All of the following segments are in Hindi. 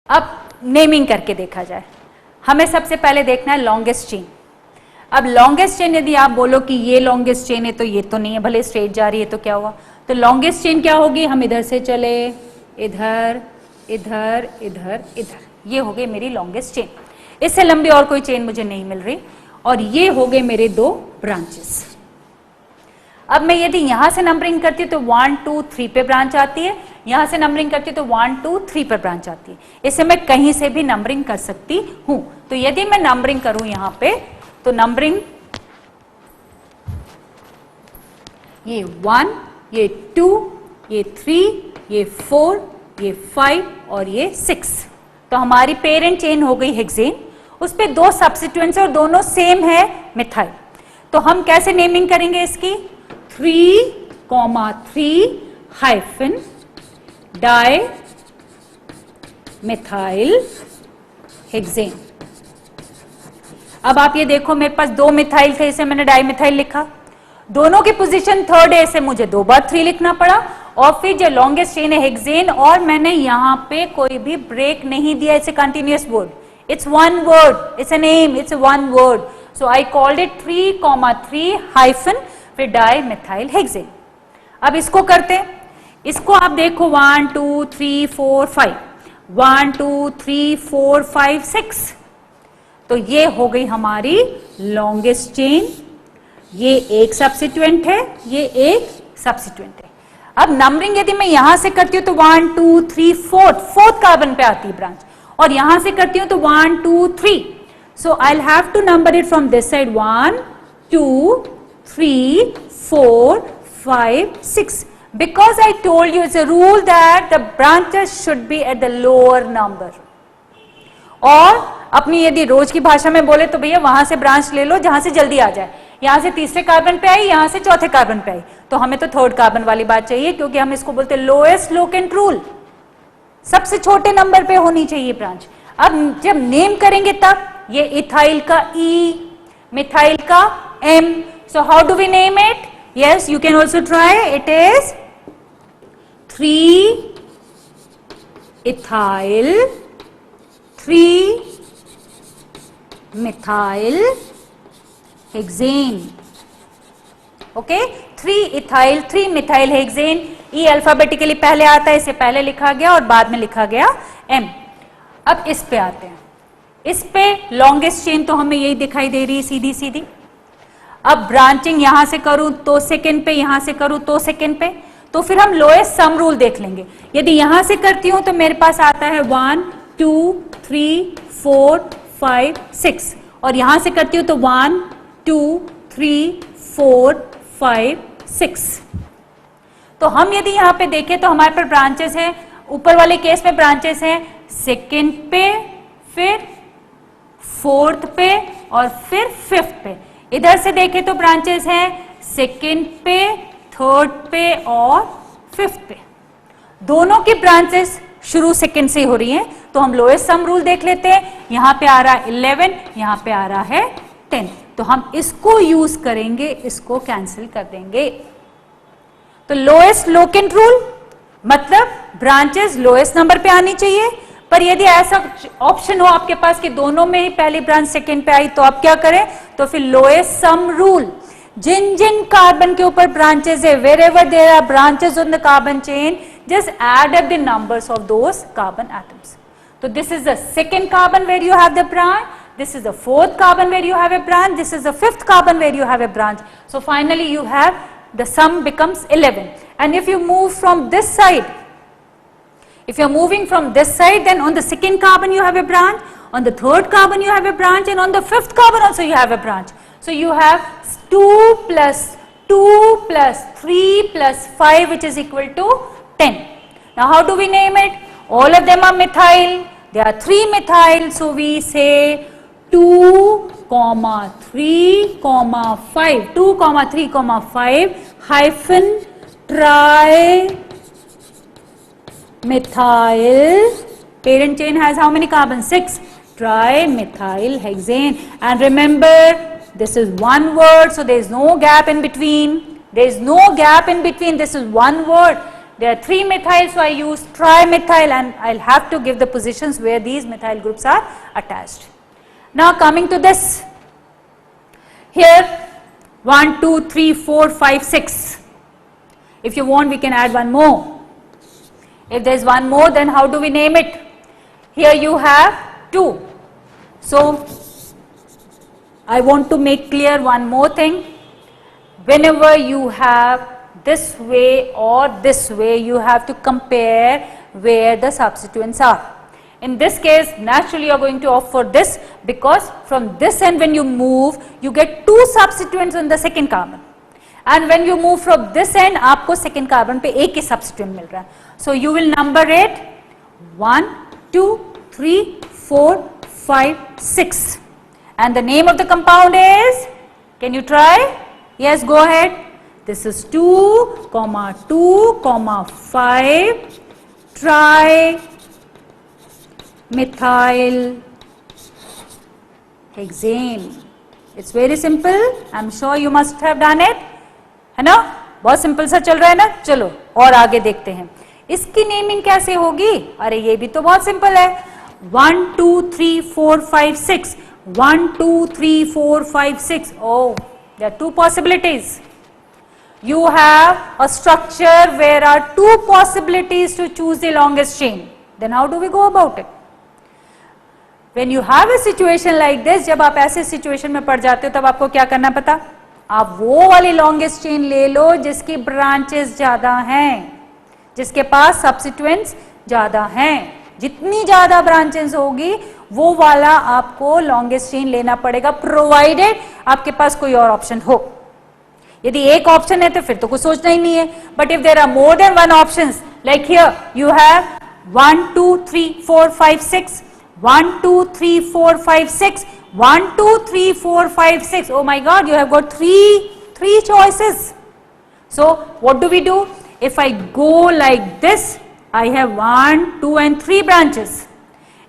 अब नेमिंग करके देखा जाए। हमें सबसे पहले देखना है लॉन्गेस्ट चेन। अब लॉन्गेस्ट चेन यदि आप बोलो कि ये लॉन्गेस्ट चेन है तो ये तो नहीं है, भले स्ट्रेट जा रही है तो क्या हुआ, तो लॉन्गेस्ट चेन क्या होगी, हम इधर से चले इधर इधर इधर इधर, ये हो गई मेरी लॉन्गेस्ट चेन। इससे लंबी और कोई चेन मुझे नहीं मिल रही, और ये हो गए मेरे दो ब्रांचेस। अब मैं यदि यहां से नंबरिंग करती हूँ तो 1 2 3 पे ब्रांच आती है, यहां से नंबरिंग करती हूँ तो 1 2 3 पर ब्रांच आती है। इससे मैं कहीं से भी नंबरिंग कर सकती हूं। तो यदि मैं नंबरिंग करूं यहां पे, तो नंबरिंग ये 1, ये 2, ये 3, ये 4, ये 5 और ये 6। तो हमारी पेरेंट चेन हो गई हेक्सेन। उस पे दो सब्स्टिट्यूएंट्स और दोनों सेम है मिथाइल। तो हम कैसे नेमिंग करेंगे इसकी, 3,3 हाइफन डाई मिथाइल हेक्सेन। अब आप ये देखो, मेरे पास दो मिथाइल थे, इसे मैंने डाई मिथाइल लिखा, दोनों की पोजीशन थर्ड है, इसे मुझे दो बार 3 लिखना पड़ा। और फिर जो लॉन्गेस्ट चेन है हेक्सेन, और मैंने यहां पे कोई भी ब्रेक नहीं दिया, it's a continuous word, it's one word, it's a name, it's one word. So I called it 3,3 hyphen फिर डाई मिथाइल हेक्सेन। अब इसको करते हैं, इसको आप देखो 1 2 3 4 5, 1 2 3 4 5 6। तो ये हो गई हमारी लॉन्गेस्ट चेन। ये एक सब्स्टिट्यूएंट है, ये एक सब्स्टिट्यूएंट है। अब नंबरिंग यदि मैं यहां से करती हूं तो 1 2 3 फोर्थ कार्बन पे आती है ब्रांच, और यहां से करती हूं तो 1 2 3। So I will have to number it from this side 1 2 3 4 5 6, because I told you it's a rule that the branches should be at the lower number। और अपनी यदि रोज की भाषा में बोले तो भैया वहां से ब्रांच ले लो जहां से जल्दी आ जाए। यहां से तीसरे कार्बन पे आई, यहां से चौथे कार्बन पे आई, तो हमें तो थर्ड कार्बन वाली बात चाहिए, क्योंकि हम इसको बोलते हैं लोएस्ट लोकेंट रूल, सबसे छोटे नंबर पे होनी चाहिए ब्रांच। अब जब नेम करेंगे तब ये इथाइल का E, मिथाइल का M। So how do we name it? Yes, you can also try. It is 3 ethyl 3 methyl hexane. Okay, 3 ethyl 3 methyl hexane. E alphabetically पहले आता है, इसे पहले लिखा गया और बाद में लिखा गया M। अब इस पे आते हैं। इस पे लॉन्गेस्ट चेन तो हमें यही दिखाई दे रही है सीधी सीधी। अब ब्रांचिंग यहां से करूं तो सेकंड पे, यहां से करूं तो सेकंड पे, तो फिर हम लोएस्ट सम रूल देख लेंगे। यदि यहां से करती हूं तो मेरे पास आता है 1 2 3 4 5 6, और यहां से करती हूं तो 1 2 3 4 5 6। तो हम यदि यहां पे देखें तो हमारे पास ब्रांचेस हैं, ऊपर वाले केस में ब्रांचेस हैं सेकंड पे, फिर फोर्थ पे और फिर फिफ्थ पे। इधर से देखें तो ब्रांचेस हैं सेकंड पे, थर्ड पे और फिफ्थ पे। दोनों की ब्रांचेस शुरू सेकंड से हो रही हैं, तो हम लोएस्ट सम रूल देख लेते हैं। यहां पे आ रहा है 11, यहां पे आ रहा है 10, तो हम इसको यूज करेंगे, इसको कैंसिल कर देंगे। तो लोएस्ट लोकेंट रूल मतलब ब्रांचेस लोएस्ट नंबर पे आनी चाहिए। पर यदि ऐसा ऑप्शन हो आपके पास कि दोनों में ही पहली ब्रांच सेकंड पे आई, तो आप क्या करें, तो फिर लोएस्ट सम रूल, जिन जिन कार्बन के ऊपर ब्रांचेस है, wherever there are branches on the carbon chain, just add up the numbers of those carbon atoms. So this is the second carbon where you have the branch, this is the fourth carbon where you have a branch, this is the fifth carbon where you have a branch. So finally you have, the sum becomes 11. And if you move from this side, if you're moving from this side, then on the second carbon you have a branch, on the third carbon you have a branch, and on the fifth carbon also you have a branch. So you have 2 plus 2 plus 3 plus 5, which is equal to 10. Now how do we name it? All of them are methyl. There are 3 methyl, so we say 2, 3, 5. 2, 3, 5 hyphen tri methyl. Parent chain has how many carbons? 6. Trimethyl hexane. And remember, this is one word, so there is no gap in between. There is no gap in between. This is one word. there are 3 methyl, so I use trimethyl, and I'll have to give the positions where these methyl groups are attached. Now coming to this, here 1, 2, 3, 4, 5, 6. If you want, we can add one more. If there is one more, then how do we name it? Here you have 2. So I want to make clear one more thing. Whenever you have this way or this way, you have to compare where the substituents are. In this case, naturally you are going to opt for this, because from this end when you move, you get 2 substituents on the second carbon. And when you move from this end, आपको second carbon पे एक ही substituent मिल रहा है. So you will number it 1, 2, 3, 4, 5, 6. And the name of the compound is, can you try? Yes, go ahead. This is 2, 2, 5 trimethyl hexane. It's very simple. I'm sure you must have done it. है ना? बहुत सिंपल सा चल रहा है ना? चलो और आगे देखते हैं. इसकी नेमिंग कैसे होगी? अरे ये भी तो बहुत सिंपल है. 1, 2, 3, 4, 5, 6. 1, 2, 3, 4, 5, 6. Oh, there are 2 possibilities. You have a structure where are 2 possibilities to choose the longest chain. Then how do we go about it? When you have a situation like this, जब आप ऐसे situation में पड़ जाते हो, तब आपको क्या करना पता? आप वो वाली longest chain ले लो जिसकी branches ज्यादा हैं, जिसके पास substituents ज्यादा हैं. जितनी ज्यादा branches होगी, वो वाला आपको longest chain लेना पड़ेगा, provided आपके पास कोई और option हो. यदि एक ऑप्शन है तो फिर तो कुछ सोचना ही नहीं है. But if there are more than one options, like here you have 1, 2, 3, 4, 5, 6, 1, 2, 3, 4, 5, 6, 1, 2, 3, 4, 5, 6. Oh my God, you have got three choices. So what do we do? If I go like this, I have 1, 2 and 3 branches.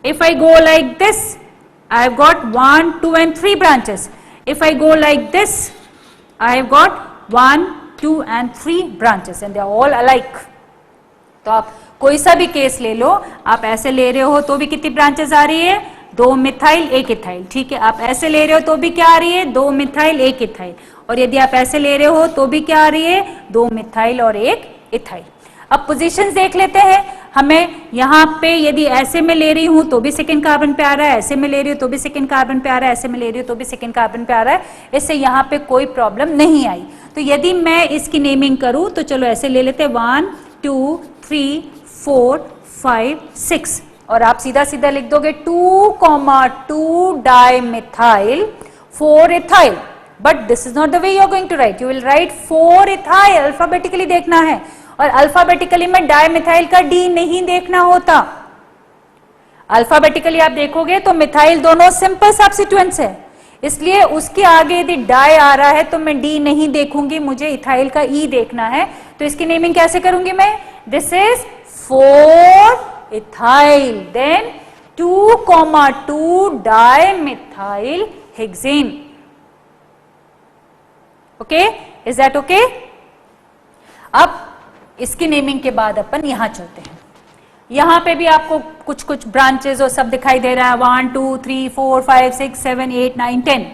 If I go like this, I have got 1, 2 and 3 branches. If I go like this, I have got 1, 2 and 3 branches and they are all alike. तो आप कोई सा भी केस ले लो, आप ऐसे ले रहे हो तो भी कितनी ब्रांचेस आ रही है? 2 मिथाइल 1 इथाइल. ठीक है, आप ऐसे ले रहे हो तो भी क्या आ रही है? 2 मिथाइल 1 इथाइल. और यदि आप ऐसे ले रहे हो तो भी क्या आ रही है? 2 मिथाइल और 1 इथाइल. अब पोजीशंस देख लेते हैं. हमें यहाँ पे यदि ऐसे में ले रही हूँ तो भी सेकंड कार्बन पे आ रहा है, ऐसे में ले रही हूँ तो भी सेकंड कार्बन पे आ रहा है, ऐसे में ले रही हूँ तो भी सेकंड कार्बन पे आ रहा है. इससे यहाँ पे कोई प्रॉब्लम नहीं आई. तो यदि मैं इसकी नेमिंग करूँ तो चलो ऐसे ले लेते हैं 1, 2, 3, 4, 5, 6. और आप सीधा सीधा लिख दोगे 2, dimethyl 4 ethyl. But this is not the way you are going to write. You will write 4 ethyl. Alphabetically देखना है, और अल्फाबेटिकली में डाइमिथाइल का डी नहीं देखना होता. अल्फाबेटिकली आप देखोगे तो मिथाइल दोनों सिंपल सब्स्टिट्यूएंट्स है, इसलिए उसके आगे यदि डाई आ रहा है तो मैं डी नहीं देखूंगी, मुझे इथाइल का ई देखना है. तो इसकी नेमिंग कैसे करूंगी मैं? This is 4 ethyl, then 2, dimethyl hexane. Okay, is that okay? अब इसकी नेमिंग के बाद अपन यहां चलते हैं. यहां पे भी आपको कुछ कुछ ब्रांचेस और सब दिखाई दे रहा है. 1, 2, 3, 4, 5, 6, 7, 8, 9, 10.